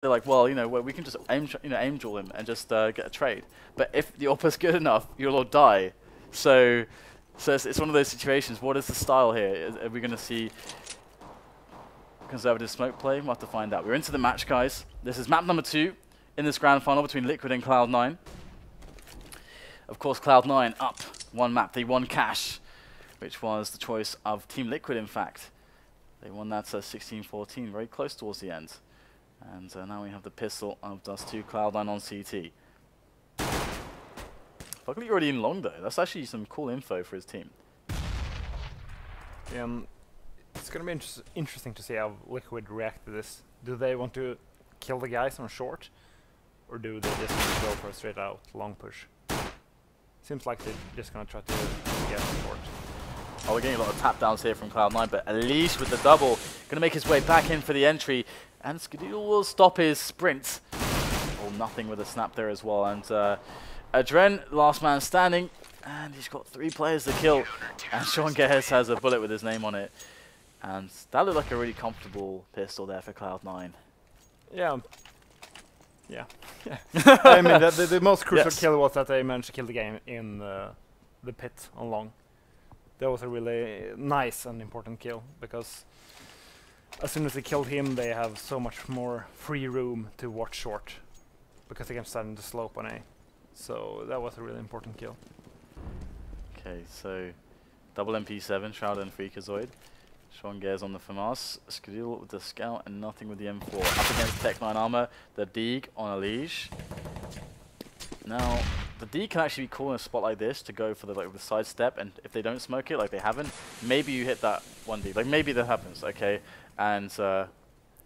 they're like, well, you know, we can just aim duel him and just get a trade. But if the AWP's good enough, you'll all die. So it's one of those situations. What is the style here? Are we going to see conservative smoke play? We'll have to find out. We're into the match, guys. This is map number 2 in this grand final between Liquid and Cloud9. Of course, Cloud9 up one map. They won Cash, which was the choice of Team Liquid, in fact. They won that 16-14, very close towards the end. And now we have the pistol of Dust2, Cloud9 on CT. Luckily you're already in long though. That's actually some cool info for his team. It's going to be interesting to see how Liquid react to this. Do they want to kill the guys on short? Or do they just want to go for a straight out long push? Seems like they're just going to try to get short. Oh, we're getting a lot of tap downs here from Cloud9, but Elise with the double, going to make his way back in for the entry. And Skadoodle will stop his sprint. Oh, nothing with a snap there as well. And Adren, last man standing, and he's got 3 players to kill. And Sean Gares has a bullet with his name on it. And that looked like a really comfortable pistol there for Cloud9. Yeah. Yeah. I mean, the most crucial kill was that they managed to kill the game in the pit on long. That was a really nice and important kill, because as soon as they killed him, they have so much more free room to watch short, because they can stand in the slope on A. So that was a really important kill. Okay, so double MP7, Shroud and Freakazoid. Sean Gares on the FAMAS, Skadoodle with the Scout, and nothing with the M4. Up against Tech9 armor, the Deeg on a leash. Now, the Deeg can actually be cool in a spot like this to go for the side step, and if they don't smoke it like they haven't, maybe you hit that one Deeg. Like maybe that happens, okay? And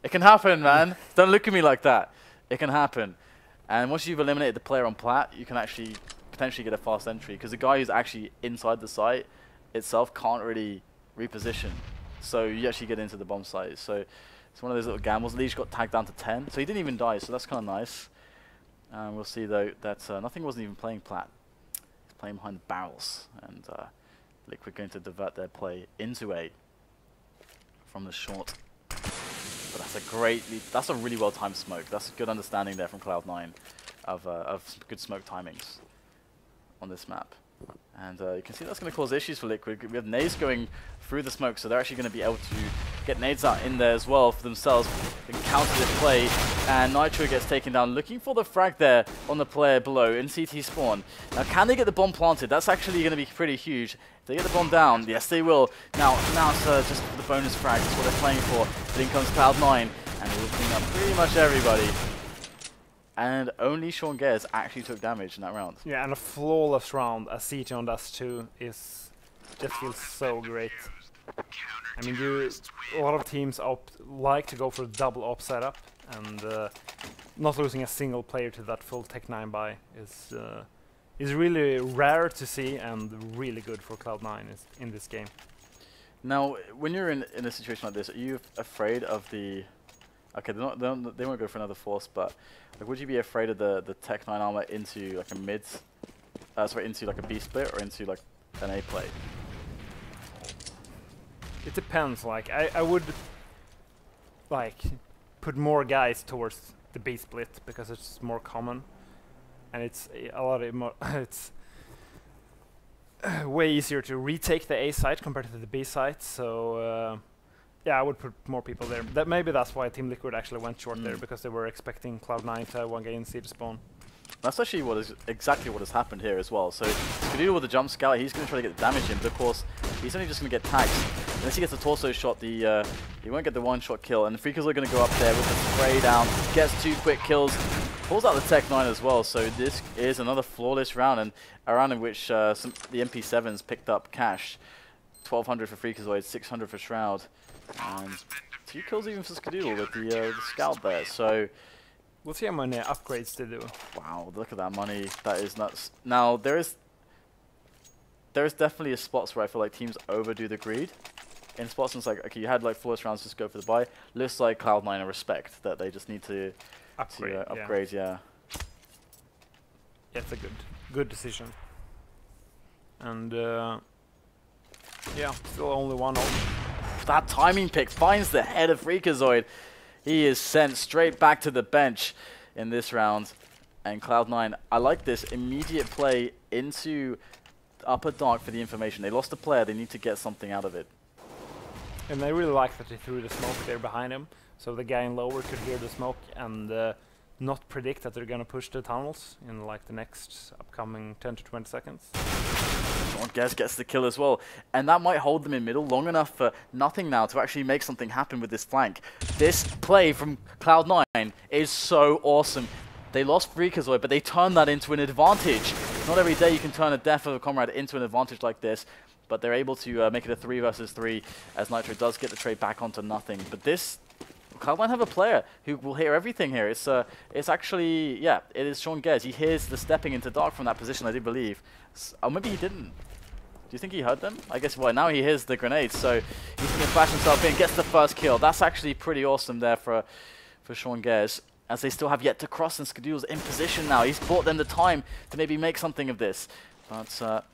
it can happen, man. Don't look at me like that. It can happen. And once you've eliminated the player on plat, you can actually potentially get a fast entry, because the guy who's actually inside the site itself can't really reposition. So you actually get into the bomb site. So it's one of those little gambles. Leash got tagged down to 10, so he didn't even die, so that's kind of nice. We'll see though that nothing wasn't even playing plat. He's playing behind the barrels, and Liquid going to divert their play into A from the short. But that's a really well timed smoke. That's a good understanding there from Cloud9 of good smoke timings on this map. And you can see that's going to cause issues for Liquid. We have nades going through the smoke, so they're actually going to be able to get nades out in there as well for themselves and counter this play. And Nitro gets taken down, looking for the frag there on the player below in CT spawn. Now, can they get the bomb planted? That's actually going to be pretty huge. If they get the bomb down, yes, they will. Now it's just for the bonus frag. That's what they're playing for. But in comes Cloud9, and they will clean up pretty much everybody. And only Sean Gares actually took damage in that round. Yeah, and a flawless round as CT on Dust2 just feels so great. I mean, a lot of teams like to go for a double op setup, and not losing a single player to that full Tech9 buy is really rare to see, and really good for Cloud9 in this game. Now, when you're in a situation like this, are you afraid of the... Okay, they won't go for another force, but like, would you be afraid of the Tech9 armor into like a mid, into like a B split or into like an A play? It depends. Like I would like put more guys towards the B split, because it's more common, and it's a lot more. It's way easier to retake the A site compared to the B site. So. Yeah, I would put more people there. Maybe that's why Team Liquid actually went short there, because they were expecting Cloud9 to have one guy in C to spawn. That's actually exactly what has happened here as well. So Skadoodle with the jump scout, he's going to try to get the damage in, but of course he's only just going to get tagged. Unless he gets the torso shot, he won't get the one-shot kill. And the Freakers are going to go up there with the spray down, gets 2 quick kills, pulls out the Tech9 as well. So this is another flawless round, and a round in which the MP7s picked up cash. 1200 for Freakazoid, 600 for Shroud. And 2 kills even for Skadoodle with the scout there, so... We'll see how many upgrades they do. Wow, look at that money. That is nuts. Now, there is definitely spots where I feel like teams overdo the greed. In spots, it's like, okay, you had like flawless rounds, just go for the buy. Looks like Cloud9 a respect that they just need to upgrade, yeah. Yeah, it's a good decision. And, yeah, still only 1-0. That timing pick finds the head of Freakazoid. He is sent straight back to the bench in this round. And Cloud9, I like this immediate play into upper dark for the information. They lost a player, they need to get something out of it. And I really like that they threw the smoke there behind him, so the guy in lower could hear the smoke and not predict that they're gonna push the tunnels in like the next upcoming 10 to 20 seconds. Guess gets the kill as well, and that might hold them in middle long enough for nothing now to actually make something happen with this flank. This play from Cloud9 is so awesome. They lost Freakazoid, but they turned that into an advantage. Not every day you can turn a death of a comrade into an advantage like this, but they're able to make it a 3 versus 3 as Nitro does get the trade back onto nothing. But this, Cloud9 have a player who will hear everything here. It's actually, yeah, it is Sean Gez. He hears the stepping into dark from that position, I do believe. Oh, maybe he didn't. Do you think he heard them? I guess, well, now he hears the grenades, so he's going to flash himself in, gets the first kill. That's actually pretty awesome there for Sean Gez, as they still have yet to cross, and Skadoodle's in position now. He's bought them the time to maybe make something of this. But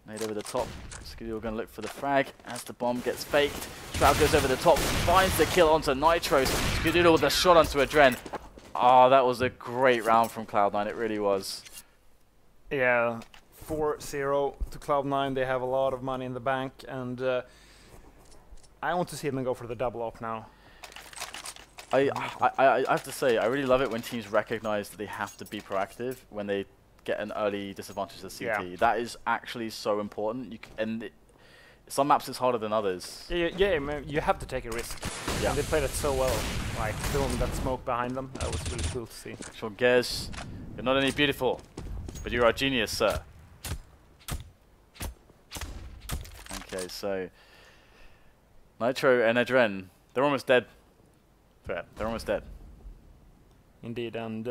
made over the top. Skadoodle going to look for the frag as the bomb gets faked. Shroud goes over the top, finds the kill onto Nitro. Skadoodle with a shot onto Adren. Oh, that was a great round from Cloud9, it really was. Yeah, 4-0 to Cloud9. They have a lot of money in the bank, and I want to see them go for the double up now. I have to say, I really love it when teams recognize that they have to be proactive when they get an early disadvantage to CT. Yeah. That is actually so important. Some maps it's harder than others. Yeah, you have to take a risk. Yeah. And they played it so well, like throwing that smoke behind them. That was really cool to see. Sure, Gez, you're not only beautiful, but you are a genius, sir. Okay, so Nitro and Adren, they're almost dead. Fair. They're almost dead. Indeed, and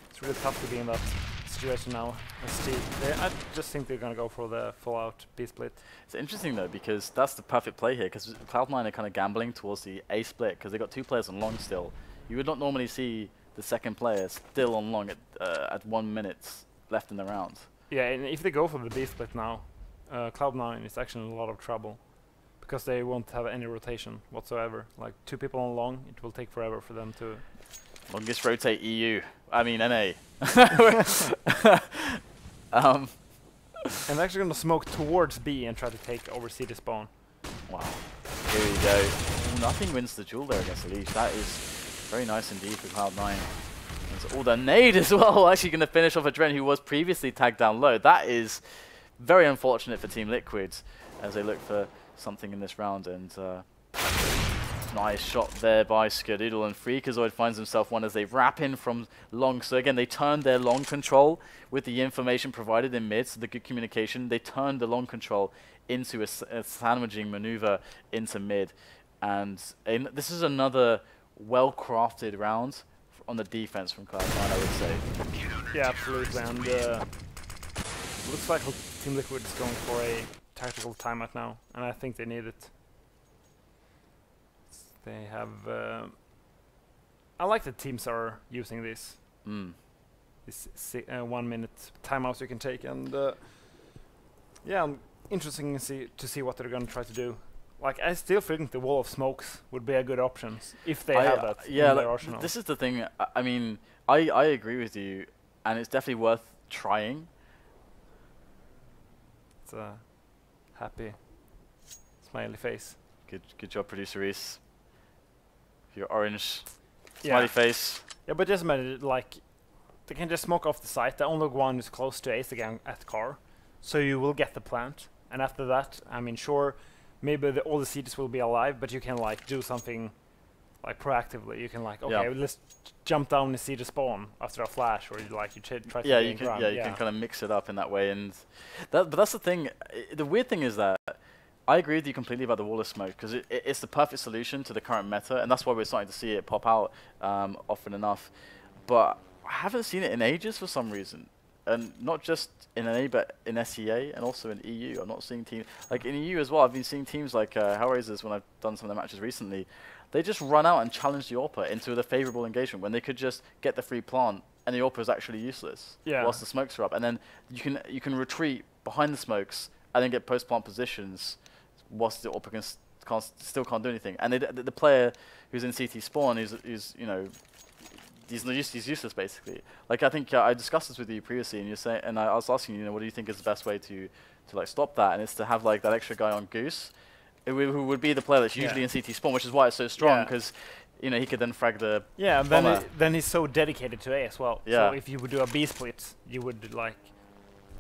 it's really tough to be in that situation now. I just think they're going to go for the full-out B-split. It's interesting, though, because that's the perfect play here, because Cloud9 are kind of gambling towards the A-split, because they've got 2 players on long still. You would not normally see the second player still on long at 1 minute left in the round. Yeah, and if they go for the B-split now, Cloud9 is actually in a lot of trouble, because they won't have any rotation whatsoever. Like 2 people on long, it will take forever for them to... Longest rotate EU. I mean NA. And they're actually going to smoke towards B and try to take over C to spawn. Wow. Here we go. Nothing wins the duel there against Elise. That is very nice indeed for Cloud9. Oh, the nade as well. Actually going to finish off Adren, who was previously tagged down low. That is very unfortunate for Team Liquid as they look for something in this round. And nice shot there by Skadoodle, and Freakazoid finds himself one as they wrap in from long. So again, they turned their long control with the information provided in mid, so the good communication. They turned the long control into a sandwiching maneuver into mid. And this is another well-crafted round on the defense from Cloud9, I would say. Yeah, absolutely. And looks like Team Liquid is going for a tactical timeout now, and I think they need it. They have... I like that teams are using this. This 1 minute timeouts you can take, and yeah, interesting to see what they're going to try to do. Like, I still think the wall of smokes would be a good option if they have that in their arsenal. This is the thing. I mean, I agree with you, and it's definitely worth trying. It's a happy, smiley face. Good job, producer Reese. Your orange smiley face. Yeah, but just imagine, like, they can just smoke off the site. The only one is close to ace again at car, so you will get the plant. And after that, I mean, sure, maybe all the CDs will be alive, but you can like do something like proactively. You can like, okay, let's jump down and see the spawn after a flash, or like you try to you can kind of mix it up in that way. And but that's the thing. The weird thing is that I agree with you completely about the wall of smoke, because it's the perfect solution to the current meta, and that's why we're starting to see it pop out often enough. But I haven't seen it in ages for some reason, and not just in NA, but in SEA and also in EU. I'm not seeing teams like in EU as well. I've been seeing teams like Hellraisers when I've done some of the matches recently. They just run out and challenge the AWPer into the favorable engagement when they could just get the free plant, and the AWPer is actually useless whilst the smokes are up, and then you can retreat behind the smokes and then get post plant positions whilst the AWPer can still can't do anything. And the player who's in CT spawn is you know, he's useless basically. Like I think I discussed this with you previously, and I was asking you know, what do you think is the best way to like stop that? And it's to have like that extra guy on Goose, who would be the player that's usually in CT spawn, which is why it's so strong, because you know, he could then frag the and then he's so dedicated to A as well. Yeah. So if you would do a B split, you would like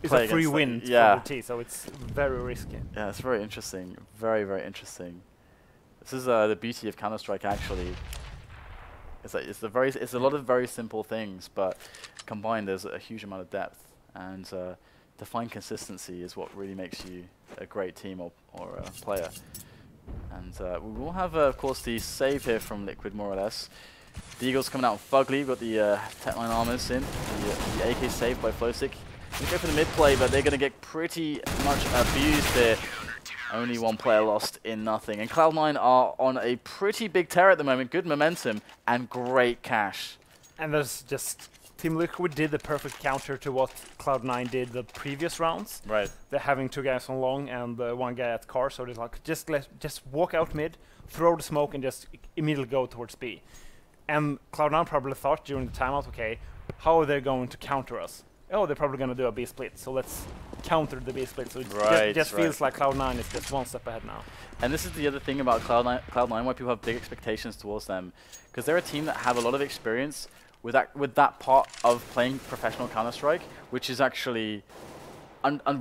it's play a free win for the T, so it's very risky. Yeah, it's very interesting. Very, very interesting. This is the beauty of Counter-Strike actually. It's like it's a lot of very simple things, but combined there's a huge amount of depth, and to find consistency is what really makes you a great team or a player. And we will have, of course, the save here from Liquid, more or less. The Eagles coming out fugly. We've got the Tech9 armors in. The AK saved by Flowsick. They go for the mid play, but they're going to get pretty much abused here. Only one player lost in nothing. And Cloud9 are on a pretty big tear at the moment. Good momentum and great cash. And there's just... Team Liquid did the perfect counter to what Cloud9 did the previous rounds. Right. They're having 2 guys on long and 1 guy at car, so they're like, just walk out mid, throw the smoke, and just immediately go towards B. And Cloud9 probably thought during the timeout, okay, how are they going to counter us? Oh, they're probably going to do a B split, so let's counter the B split. So it just feels like Cloud9 is just one step ahead now. And this is the other thing about Cloud9, why people have big expectations towards them, because they're a team that have a lot of experience with that part of playing professional Counter-Strike, which is actually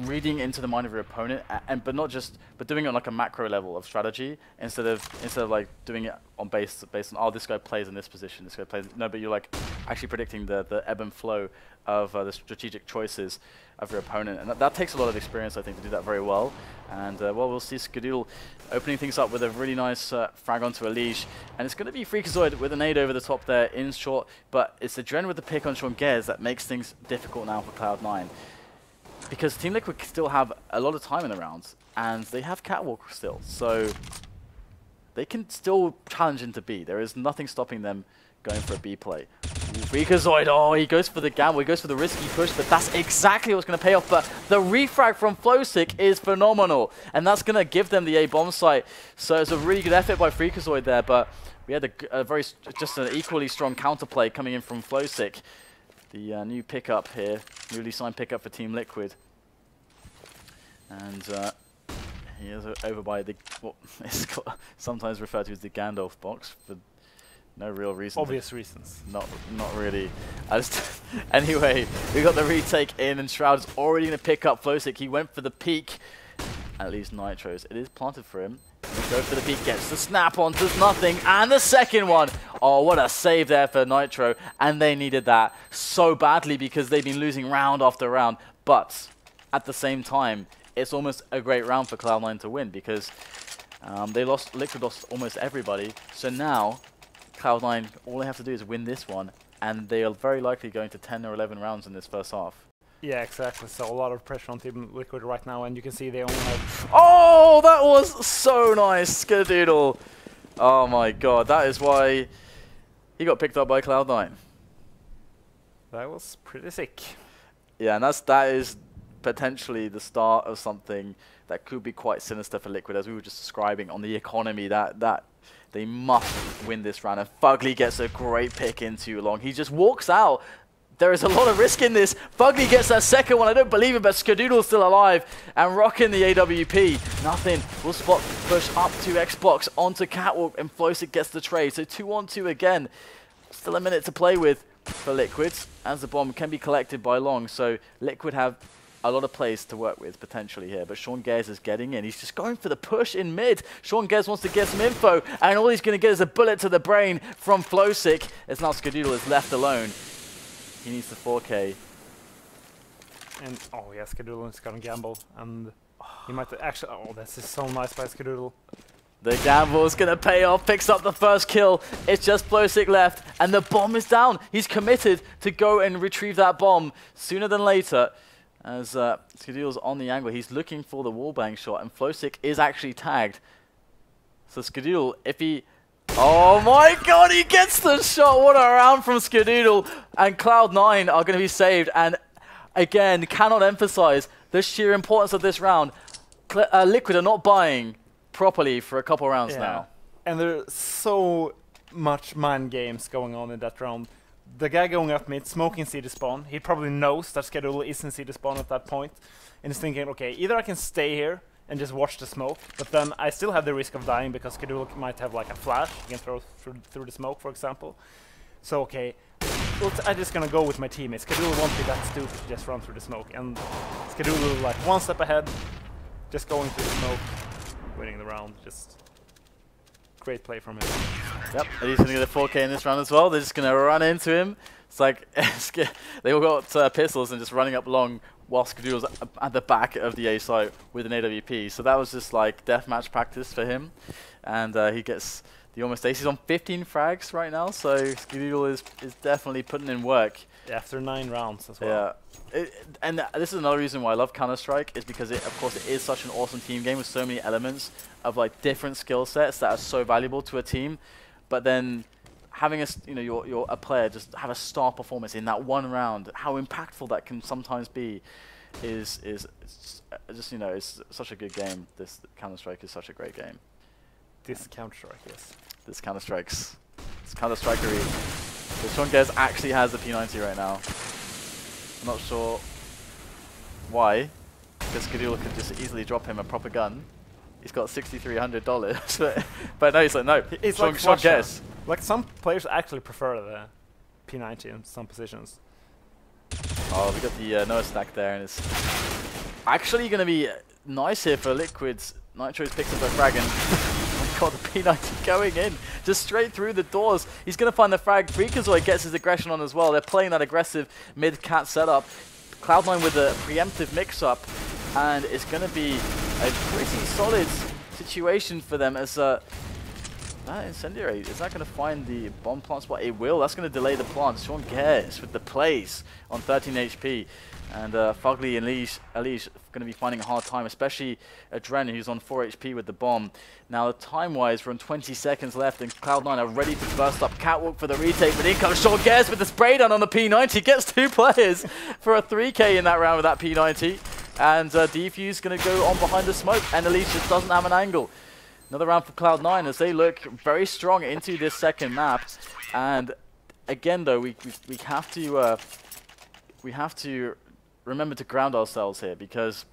reading into the mind of your opponent, but doing it on like a macro level of strategy instead of like doing it on based on, oh, this guy plays in this position, this guy plays, no, but you're like actually predicting the ebb and flow of the strategic choices of your opponent, and that takes a lot of experience, I think, to do that very well. And well, we'll see Skadoodle opening things up with a really nice frag onto Elige, and it's going to be Freakazoid with a nade over the top there in short, but it's the Dren with the pick on Sean Gez that makes things difficult now for Cloud9, because Team Liquid still have a lot of time in the rounds, and they have Catwalk still, so they can still challenge into B. There is nothing stopping them going for a B play. Freakazoid, oh, he goes for the gamble, he goes for the risky push, but that's exactly what's going to pay off. But the refrag from Flowsick is phenomenal, and that's going to give them the A bomb site. So it's a really good effort by Freakazoid there, but we had just an equally strong counterplay coming in from Flowsick. The new pickup here, newly signed pickup for Team Liquid. And he is over by the, what is sometimes referred to as the Gandalf box, for no real reason. Obvious reasons. Not really. Anyway, we got the retake in, and Shroud's already going to pick up Flowsick. He went for the peek. At least Nitros. It is planted for him. He go for the peek, gets the snap on, does nothing, and the second one. Oh, what a save there for Nitro. And they needed that so badly because they've been losing round after round. But at the same time, it's almost a great round for Cloud9 to win, because Liquid lost almost everybody. So now Cloud9, all they have to do is win this one, and they are very likely going to 10 or 11 rounds in this first half. Yeah, exactly. So a lot of pressure on Team Liquid right now, and you can see they only have... Oh, that was so nice, Skadoodle. Oh my god, that is why he got picked up by Cloud9. That was pretty sick. Yeah, and that is potentially the start of something that could be quite sinister for Liquid, as we were just describing on the economy, that they must win this round. And Fugly gets a great pick into long. He just walks out. There is a lot of risk in this. Fugly gets that second one. I don't believe it, but Skadoodle's still alive and rocking the AWP. Nothing. Will spot push up to Xbox onto Catwalk, and Flowsick gets the trade. So 2-on-2 again. Still a minute to play with for Liquid, as the bomb can be collected by Long. So Liquid have a lot of plays to work with potentially here, but Sean Gez is getting in. He's just going for the push in mid. Sean Gez wants to get some info, and all he's going to get is a bullet to the brain from Flowsick, as now Skadoodle is left alone. He needs the 4K. And oh yeah, Skadoodle is gonna gamble, and he might actually. Oh, this is so nice by Skadoodle. The gamble is gonna pay off. Picks up the first kill. It's just Flowsick left, and the bomb is down. He's committed to go and retrieve that bomb sooner than later. As Skadoodle's on the angle, he's looking for the wallbang shot, and Flowsick is actually tagged. So Skadoodle, if he... Oh my god, he gets the shot! What a round from Skadoodle! And Cloud9 are going to be saved, and again, cannot emphasize the sheer importance of this round. Liquid are not buying properly for a couple rounds now. And there's so much mind games going on in that round. The guy going up mid, smoking CD spawn, he probably knows that Skadoola is in CD spawn at that point, and he's thinking, okay, either I can stay here and just watch the smoke, but then I still have the risk of dying because Skadoola might have like a flash, he can throw through the smoke, for example. So okay, I'm just gonna go with my teammates. Skadoola won't be that stupid to just run through the smoke, and Skadoola like one step ahead, just going through the smoke, winning the round. Just great play from him. Yep, and he's going to get a 4K in this round as well. They're just going to run into him. It's like they all got pistols and just running up long while Skadoodle's at the back of the A site with an AWP. So that was just like deathmatch practice for him. And he gets the almost ace. He's on 15 frags right now, so Skadoodle is definitely putting in work. Yeah, after 9 rounds as well. Yeah. And this is another reason why I love Counter-Strike, is because of course it is such an awesome team game with so many elements of like different skill sets that are so valuable to a team. But then having you're a player just have a star performance in that one round, how impactful that can sometimes be, is just it's such a good game. This Counter-Strike is such a great game. This Counter-Strike, yes. This Counter-Strike's. This Counter-Strikery. So Sean Gez actually has the P90 right now. I'm not sure why, because Skadoodle could just easily drop him a proper gun. He's got $6,300, but no, he's like, no, it's Sean Gez. Like some players actually prefer the P90 in some positions. Oh, we got the Noah stack there, and it's actually going to be nice here for Liquids. Nitro's picks up a frag, and oh my god, the P90 going in, just straight through the doors. He's going to find the frag. Freakazoid gets his aggression on as well. They're playing that aggressive mid-cat setup. Cloud9 with a preemptive mix-up, and it's going to be a pretty solid situation for them as that incendiary, is that going to find the bomb plant spot? It will. That's going to delay the plant. Sean Gez with the plays on 13 HP. And Fugly and Alish going to be finding a hard time, especially Adren, who's on 4 HP with the bomb. Now, time-wise, we're on 20 seconds left, and Cloud9 are ready to burst up Catwalk for the retake. But in comes Sean Gez with the spray down on the P90. Gets 2 players for a 3K in that round with that P90. And Defuse going to go on behind the smoke, and Alish just doesn't have an angle. Another round for Cloud9 as they look very strong into this second map. And again, though, we have to remember to ground ourselves here, because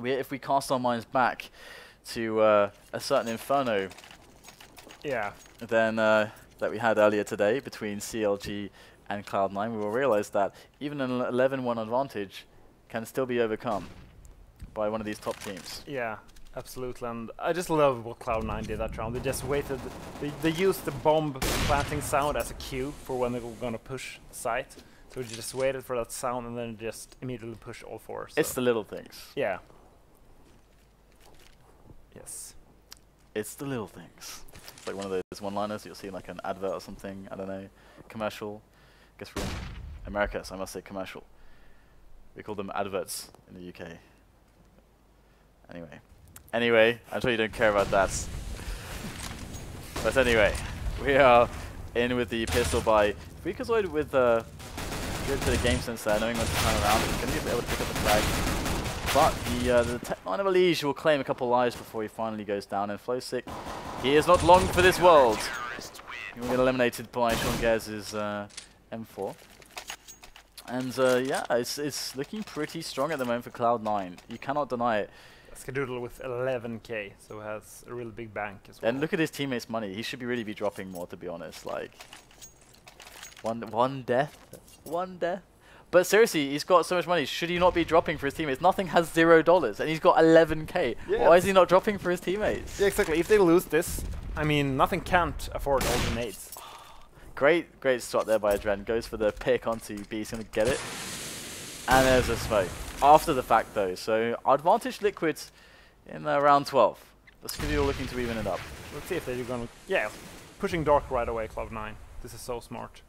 if we cast our minds back to a certain Inferno, then that we had earlier today between CLG and Cloud9, we will realize that even an 11-1 advantage can still be overcome by one of these top teams. Yeah, absolutely. And I just love what Cloud9 did that round. They just waited. They used the bomb planting sound as a cue for when they were going to push the site. So we just waited for that sound and then just immediately push all 4. So. It's the little things. Yeah. Yes. It's the little things. It's like one of those one-liners you'll see in like an advert or something. I don't know. Commercial. I guess we're in America, so I must say commercial. We call them adverts in the UK. Anyway, I'm sure you don't care about that. But anyway, we are in with the pistol by Freakazoid with good bit of game sense there, knowing when to turn around. He's going to be able to pick up the flag. But the Tech9 of Alish will claim a couple lives before he finally goes down. And Flowsick, he is not long for this world. He will get eliminated by Sean Gez's M4. And yeah, it's looking pretty strong at the moment for Cloud9. You cannot deny it. Skadoodle with 11k, so has a real big bank as well. And look at his teammates' money. He should really be dropping more, to be honest. Like one death. But seriously, he's got so much money. Should he not be dropping for his teammates? Nothing has $0, and he's got 11k. Yeah. Why is he not dropping for his teammates? Yeah, exactly. If they lose this, I mean, nothing can't afford all the nades. Great shot there by Adren. Goes for the pick onto B. He's going to get it. And there's a smoke. After the fact, though. So, advantage Liquids in round 12. The Skadoodle looking to even it up. Let's see if they're going to... Yeah, pushing Dark right away, Cloud9. This is so smart.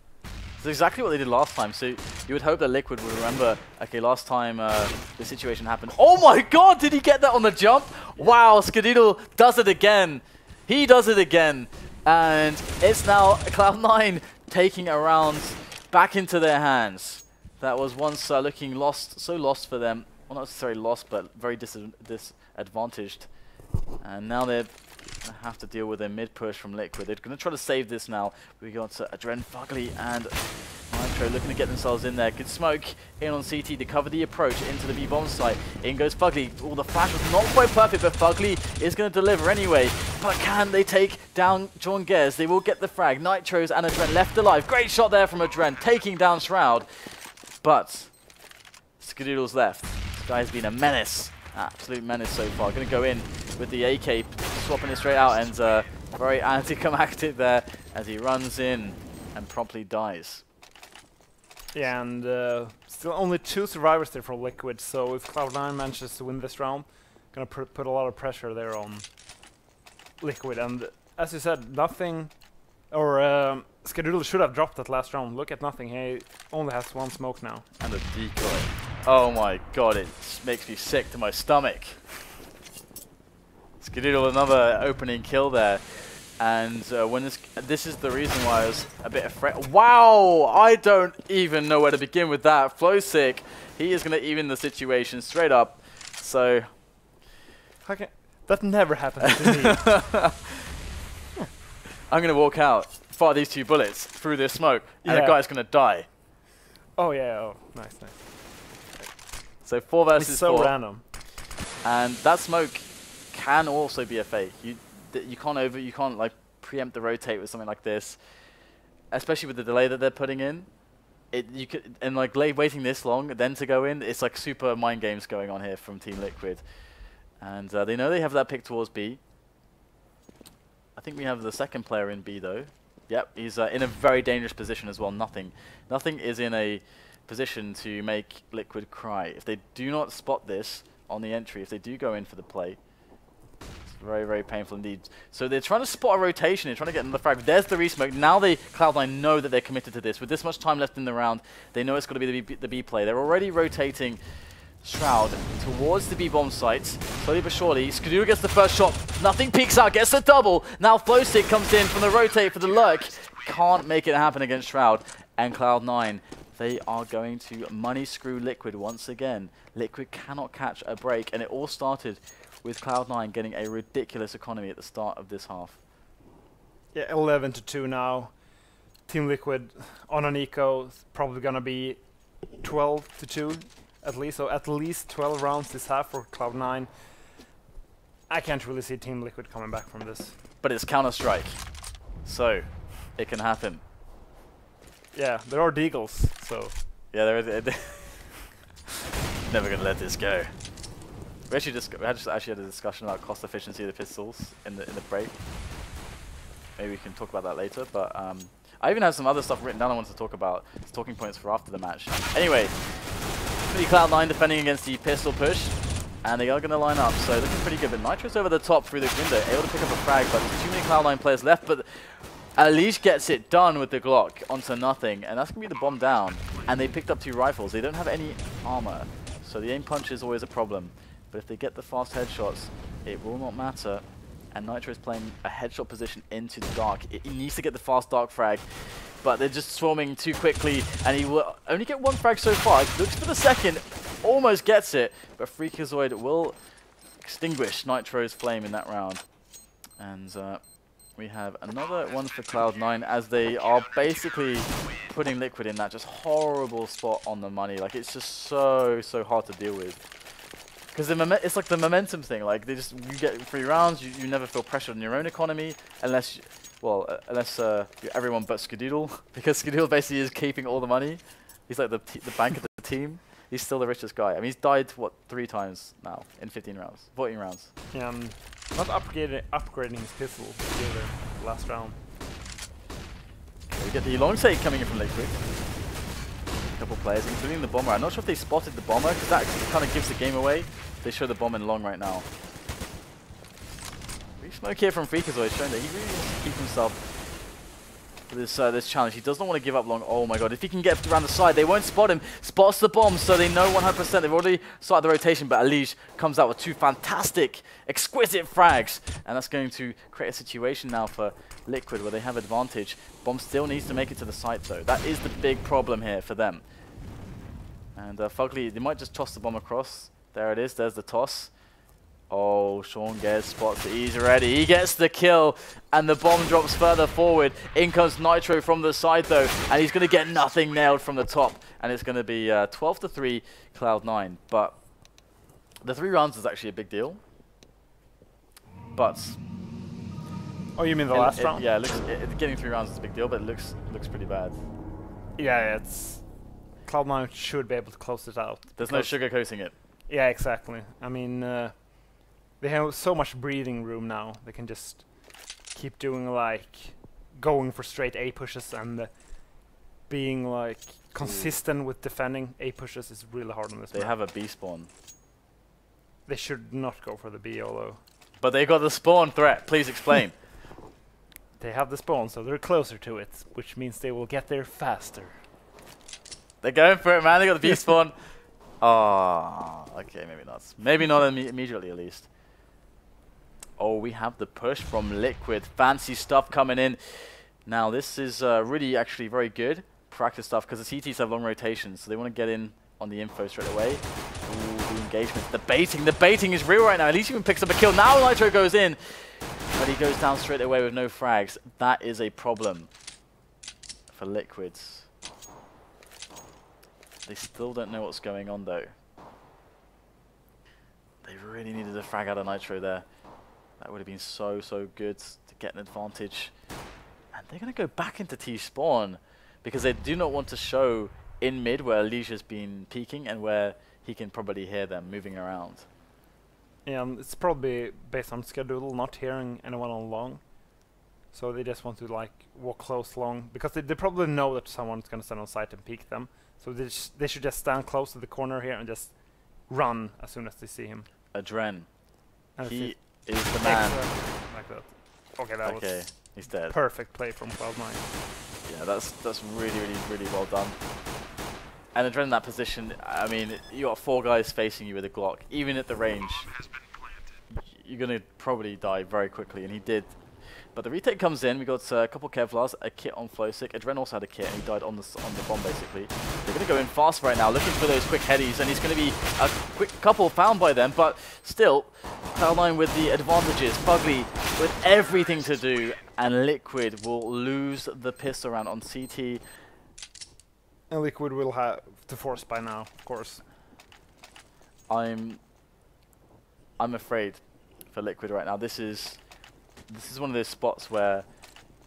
It's exactly what they did last time. So, you would hope that Liquid would remember, okay, last time the situation happened. Oh my god, did he get that on the jump? Yeah. Wow, Skadoodle does it again. He does it again. And it's now Cloud9 taking a round back into their hands. That was once looking lost, so lost for them. Well, not necessarily lost, but very disadvantaged And now they're going to have to deal with a mid-push from Liquid. They're going to try to save this now. We got Adren, Fugly, and Nitro looking to get themselves in there. Good smoke in on CT to cover the approach into the B-bomb site. In goes Fugly. Oh, the flash was not quite perfect, but Fugly is going to deliver anyway. But can they take down John Gers? They will get the frag. Nitros and Adren left alive. Great shot there from Adren, taking down Shroud. But Skadoodle's left. This guy has been a menace. Absolute menace so far. Going to go in with the AK, swapping it straight out, and very anticlimactic there as he runs in and promptly dies. Yeah, and still only 2 survivors there for Liquid, so if Cloud9 manages to win this round, gonna put a lot of pressure there on Liquid. And as you said, nothing, or Skadoodle should have dropped that last round. Look at nothing, he only has 1 smoke now. And a decoy. Oh my god, it makes me sick to my stomach. Skadoodle another opening kill there. And when this is the reason why I was a bit afraid. Wow, I don't even know where to begin with that. Flowsick, he is going to even the situation straight up. So that never happens to me. I'm going to walk out, fire these 2 bullets through this smoke, and the guy's going to die. Oh yeah, oh nice. So 4 versus 4. It's so random. And that smoke can also be a fake. You can't like preempt the rotate with something like this, especially with the delay that they're putting in. And like waiting this long then to go in, it's like super mind games going on here from Team Liquid. And they know they have that pick towards B. I think we have the second player in B though. Yep, he's in a very dangerous position as well. Nothing is in a position to make Liquid cry. If they do not spot this on the entry, if they do go in for the play, it's very, very painful indeed. So they're trying to spot a rotation, they're trying to get in the frag. There's the resmoke. Now Cloud9 know that they're committed to this. With this much time left in the round, they know it's got to be the B play. They're already rotating Shroud towards the B-bomb site. Slowly but surely, Skadoodle gets the first shot. Nothing peeks out, gets the double. Now Flowstick comes in from the rotate for the lurk. Can't make it happen against Shroud. And Cloud9, they are going to money screw Liquid once again. Liquid cannot catch a break, and it all started with Cloud9 getting a ridiculous economy at the start of this half. Yeah, 11-2 now. Team Liquid on an eco, probably gonna be 12-2 at least, so at least 12 rounds this half for Cloud9. I can't really see Team Liquid coming back from this. But it's Counter-Strike, so it can happen. Yeah, there are deagles, so... Yeah, there is... Never gonna let this go. We actually had a discussion about cost efficiency of the pistols in the break. Maybe we can talk about that later, but I even have some other stuff written down I wanted to talk about. It's talking points for after the match. Anyway, Cloud9 defending against the pistol push, and they are going to line up, so looking pretty good. But Nitro's over the top through the window, able to pick up a frag, but there's too many Cloud9 players left, but Alish gets it done with the Glock onto nothing, and that's going to be the bomb down. And they picked up 2 rifles. They don't have any armor, so the aim punch is always a problem. But if they get the fast headshots, it will not matter. And Nitro is playing a headshot position into the dark. He needs to get the fast dark frag, but they're just swarming too quickly, and he will only get 1 frag so far. He looks for the second, almost gets it, but Freakazoid will extinguish Nitro's flame in that round. And we have another one for Cloud9 as they are basically putting Liquid in that just horrible spot on the money. Like, it's just so hard to deal with. Because it's like the momentum thing. Like, you get 3 rounds, you never feel pressure on your own economy unless, unless you're everyone but Skadoodle, because Skadoodle basically is keeping all the money. He's like the bank of the team. He's still the richest guy. I mean, he's died what 3 times now in 14 rounds. Yeah, not upgrading his pistol either last round. Okay, we get the long take coming in from Liquid. A couple players, including the bomber. I'm not sure if they spotted the bomber, because that kind of gives the game away. They show the bomb in long right now. Smoke here from Freakazoid showing that he really wants to keep himself for this challenge. He does not want to give up long. Oh my god, if he can get around the side, they won't spot him. Spots the bomb, so they know 100%. They've already started the rotation, but Alish comes out with 2 fantastic, exquisite frags. And that's going to create a situation now for Liquid where they have advantage. Bomb still needs to make it to the site though. That is the big problem here for them. And Fugly, they might just toss the bomb across. There it is, there's the toss. Oh, Sean Gez spots it. He's ready. He gets the kill, and the bomb drops further forward. In comes Nitro from the side, though, and he's going to get nothing nailed from the top. And it's going to be 12-3 Cloud9. But the 3 rounds is actually a big deal. But oh, you mean the last round? Yeah, getting 3 rounds is a big deal, but it looks pretty bad. Yeah, it's Cloud9 should be able to close it out. There's no sugarcoating it. Yeah, exactly. I mean, they have so much breathing room now. They can just keep doing like going for straight A pushes and being like consistent with defending A pushes is really hard on this. They have a B spawn. They should not go for the B, although. But they got the spawn threat. Please explain. They have the spawn, so they're closer to it, which means they will get there faster. They're going for it, man. They got the B spawn. Ah, okay, maybe not. Maybe not immediately, at least. Oh, we have the push from Liquid. Fancy stuff coming in. Now, this is really actually very good practice stuff because the CTs have long rotations, so they want to get in on the info straight away. Ooh, the engagement, the baiting is real right now. At least even picks up a kill. Now Nitro goes in, but he goes down straight away with no frags. That is a problem for Liquids. They still don't know what's going on though. They really needed a frag out of Nitro there. That would have been so good to get an advantage. And they're going to go back into T-spawn because they do not want to show in mid where Alicia's been peeking and where he can probably hear them moving around. Yeah, it's probably based on schedule, not hearing anyone on long. So they just want to like walk close long because they probably know that someone's going to stand on site and peek them. So they should just stand close to the corner here and just run as soon as they see him. Adren. And He is the man. Like that. Okay, that was he's dead. Perfect play from Cloud9. Yeah, that's really well done. And Adren in that position, I mean, you got 4 guys facing you with a Glock. Even at the range, you're gonna probably die very quickly, and he did. But the retake comes in. We got a couple Kevlars, a kit on Flowsick. Adren also had a kit, and he died on the bomb basically. They're gonna go in fast right now, looking for those quick headies, and he's gonna be a quick couple found by them. But still, Cloud9 with the advantages, Fugly with everything to do, and Liquid will lose the pistol round on CT. And Liquid will have to force by now, of course. I'm afraid for Liquid right now. This is one of those spots where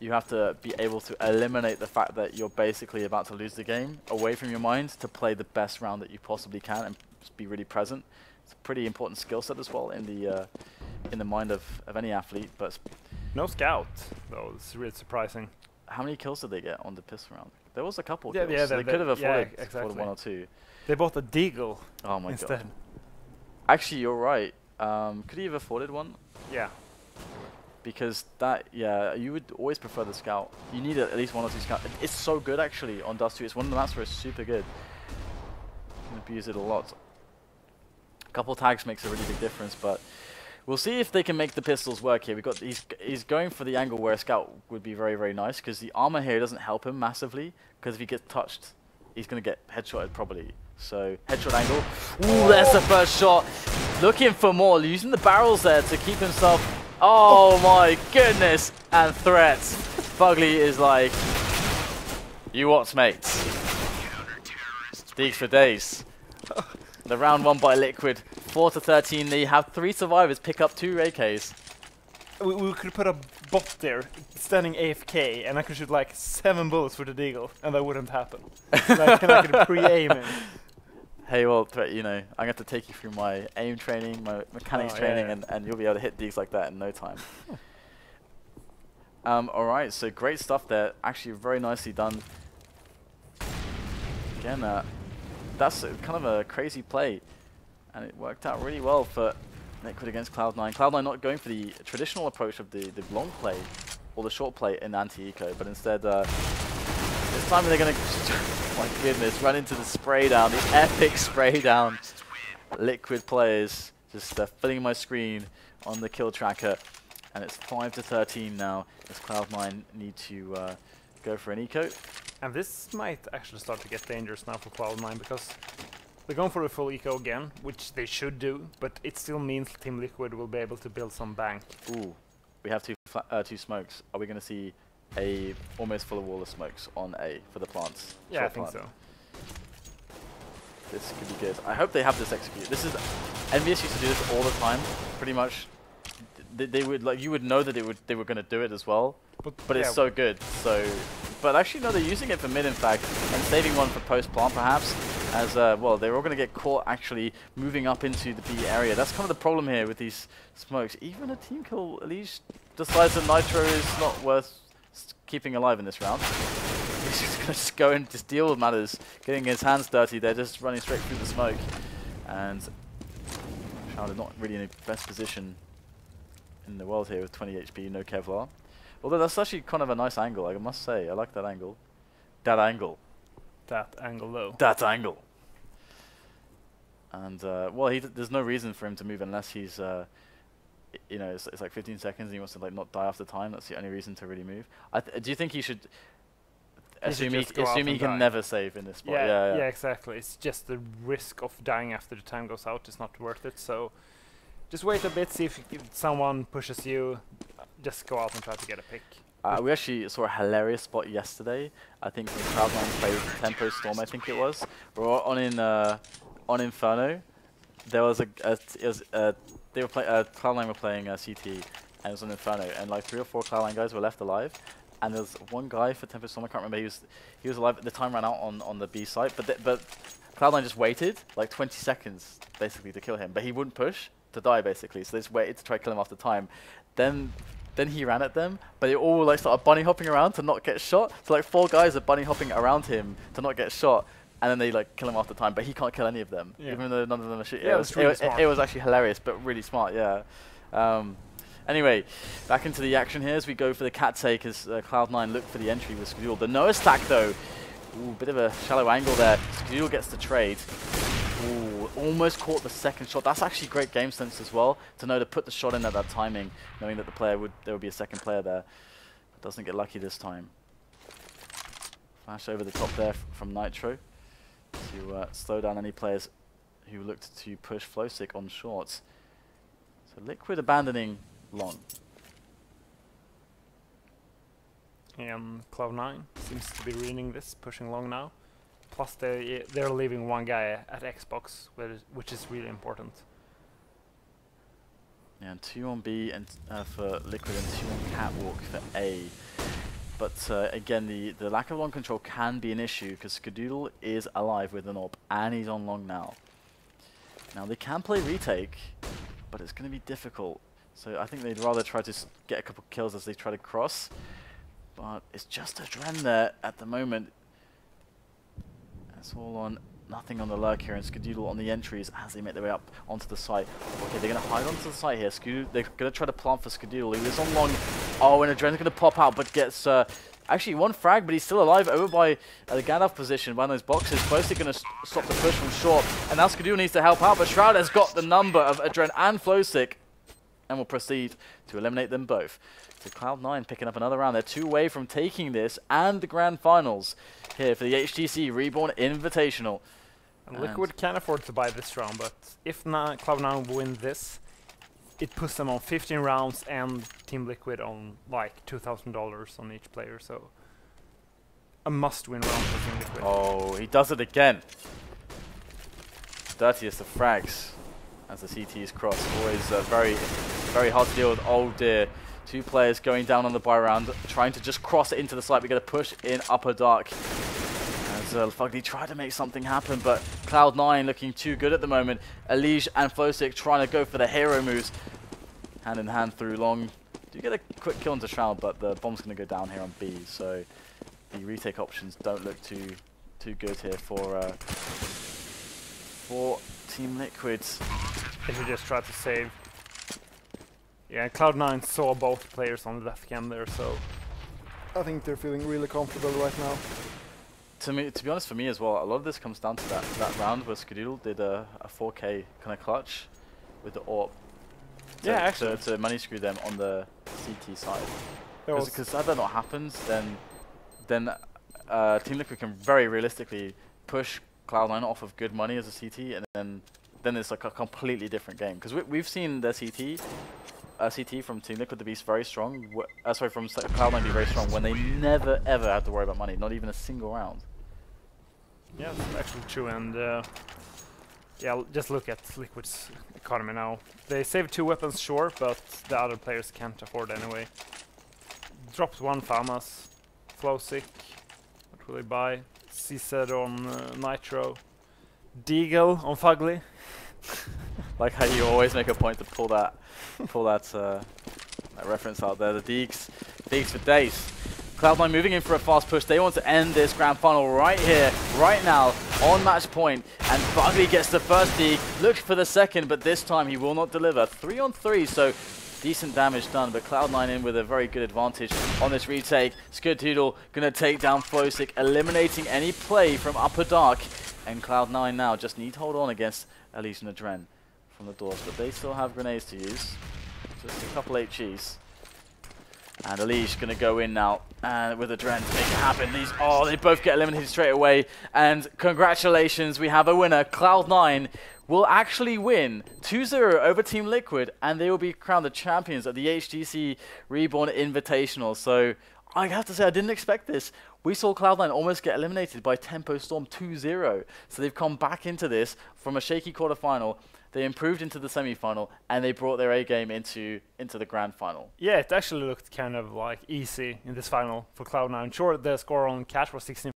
you have to be able to eliminate the fact that you're basically about to lose the game away from your mind to play the best round that you possibly can and just be really present. It's a pretty important skill set as well in the mind of any athlete. But no scout though. It's really surprising. How many kills did they get on the pistol round? There was a couple kills. Yeah, so they could have afforded exactly. 1 or 2. They bought a Deagle oh my instead. God. Actually, you're right. Could he have afforded one? Yeah. Because you would always prefer the scout. You need at least 1 or 2 scouts. It's so good actually on Dust 2. It's one of the maps where it's super good. You can abuse it a lot. A couple tags makes a really big difference, but we'll see if they can make the pistols work here. He's going for the angle where a scout would be very nice because the armor here doesn't help him massively because if he gets touched, he's going to get headshotted probably. So headshot angle. Ooh, there's the first shot. Looking for more, using the barrels there to keep himself. Oh my goodness! And threats. Fugly is like, you what, mates? Deeks for days. The round won by Liquid. 4-13. They have 3 survivors pick up 2 AKs. We could put a bot there, standing AFK, and I could shoot like 7 bullets for the Deagle, and that wouldn't happen. Like, and I could pre-aim it. Hey, well, you know, I'm going to have to take you through my aim training, my mechanics training, and you'll be able to hit Deags like that in no time. Alright, so great stuff there. Actually, very nicely done. Again, that's kind of a crazy play. And it worked out really well for Liquid against Cloud9. Cloud9 not going for the traditional approach of the long play or the short play in anti-eco, but instead this time they're going to, my goodness, run into the spray down, the epic spray down. Liquid players just filling my screen on the kill tracker, and it's 5-13 now as Cloud9 need to go for an eco. And this might actually start to get dangerous now for Cloud9 because They're going for the full eco again, which they should do, but it still means Team Liquid will be able to build some bank. Ooh, we have two smokes. Are we going to see a almost full wall of smokes on A for the plants? Yeah, I think so. This could be good. I hope they have this executed. This is Envious used to do this all the time, pretty much. They would like you would know that they were going to do it as well, but it's so good. So, but actually no, they're using it for mid in fact, and saving one for post plant perhaps. As well, they're all going to get caught actually moving up into the B area. That's kind of the problem here with these smokes. Even a team kill at least decides that Nitro is not worth keeping alive in this round. He's just going to just go and just deal with matters, getting his hands dirty. They're just running straight through the smoke, and Shroud is not really in the best position in the world here with 20 HP, no Kevlar. Although that's actually kind of a nice angle, I must say. I like that angle. That angle. That angle, though. That angle. And well, there's no reason for him to move unless he's, you know, it's like 15 seconds and he wants to like not die after time. That's the only reason to really move. Do you think he should assume he can never save in this spot? Yeah, yeah, exactly. It's just the risk of dying after the time goes out is not worth it. So just wait a bit, see if someone pushes you. Just go out and try to get a pick. We actually saw a hilarious spot yesterday. I think when Cloud9 played Tempo Storm, I think it was. We're on Inferno. There was Cloud9 were playing CT, and it was on Inferno, and like 3 or 4 Cloud9 guys were left alive. And there's one guy for Tempo Storm, I can't remember. He was alive. The time ran out on the B site, but Cloud9 just waited like 20 seconds basically to kill him, but he wouldn't push to die basically. So they just waited to try to kill him after time. Then he ran at them, but they all like started bunny hopping around to not get shot. So like 4 guys are bunny hopping around him to not get shot, and then they like kill him after time. But he can't kill any of them, even though none of them are shooting. Yeah, it was actually hilarious, but really smart. Yeah. Anyway, back into the action here as we go for the cat take as Cloud9 look for the entry with Skadul. The Noah stack though, ooh, bit of a shallow angle there. Skadul gets the trade. Ooh, almost caught the second shot. That's actually great game sense as well, to know to put the shot in at that timing, knowing that there would be a second player there. But doesn't get lucky this time. Flash over the top there from Nitro to slow down any players who looked to push Flowsick on shorts. So Liquid abandoning long. And Cloud9 seems to be reading this, pushing long now. Plus they're leaving one guy at Xbox, which is really important. Yeah, and 2 on B and for Liquid and 2 on Catwalk for A. But again, the lack of long control can be an issue because Skadoodle is alive with an AWP and he's on long now. Now they can play retake, but it's going to be difficult. So I think they'd rather try to get a couple kills as they try to cross. But it's just a Dren there at the moment. It's all on nothing on the lurk here, and Skadoodle on the entries as they make their way up onto the site. Okay, they're going to hide onto the site here. They're going to try to plant for Skadoodle. He was on long. Oh, and Adren's going to pop out, but gets actually 1 frag, but he's still alive over by the Gandalf position, by those boxes. Closely going to stop the push from short, and now Skadoodle needs to help out, but Shroud has got the number of Adren and Flowsick, and will proceed to eliminate them both. So Cloud9 picking up another round. They're 2 away from taking this and the grand finals here for the HTC Reborn Invitational. And Liquid can afford to buy this round, but if Cloud9 win this, it puts them on 15 rounds and Team Liquid on like $2,000 on each player. So a must-win round for Team Liquid. Oh, he does it again. Dirtiest of frags as the CTs cross. Always very hard to deal with. Oh dear. 2 players going down on the buy round, trying to just cross it into the site. We get a push in upper dark. As Fugly tried to make something happen, but Cloud9 looking too good at the moment. Elige and Flowsick trying to go for the hero moves. Hand in hand through long. Do get a quick kill into Shroud, but the bomb's going to go down here on B. So the retake options don't look too good here for Team Liquid. They should just try to save. Yeah, Cloud9 saw both players on the left cam there, so I think they're feeling really comfortable right now. To be honest, for me as well, a lot of this comes down to that round where Skadoodle did a 4K kind of clutch with the AWP. Yeah, actually. To money screw them on the CT side. Because if that not happens, then Team Liquid can very realistically push Cloud9 off of good money as a CT, and then it's like a completely different game. Because we've seen the CT from Team Liquid to be very strong. Sorry, from Cloud9 be very strong when they never ever had to worry about money, not even a single round. Yeah, that's actually true. And yeah, just look at Liquid's economy now. They saved 2 weapons, sure, but the other players can't afford anyway. Dropped 1 FAMAS, Flowsick. What will they buy? CZ on Nitro, Deagle on Fugly. Like how you always make a point to pull that reference out there. The Deags for days. Cloud9 moving in for a fast push. They want to end this grand final right here, right now, on match point. And Fugly gets the first Deag, looks for the second, but this time he will not deliver. 3 on 3, so decent damage done, but Cloud9 in with a very good advantage on this retake. Skadoodle gonna take down Flowsick, eliminating any play from Upper Dark. And Cloud9 now just need to hold on against Elise and Adren from the doors, but they still have grenades to use. Just a couple HGs. And Elise gonna go in now, and with Adren to make it happen. They both get eliminated straight away. And congratulations, we have a winner. Cloud9 will actually win 2-0 over Team Liquid, and they will be crowned the champions at the HTC Reborn Invitational. So I have to say, I didn't expect this. We saw Cloud9 almost get eliminated by Tempo Storm 2-0. So they've come back into this from a shaky quarterfinal. They improved into the semi-final, and they brought their A game into the grand final. Yeah, it actually looked kind of like easy in this final for Cloud9. Sure, the score on Cash was 16.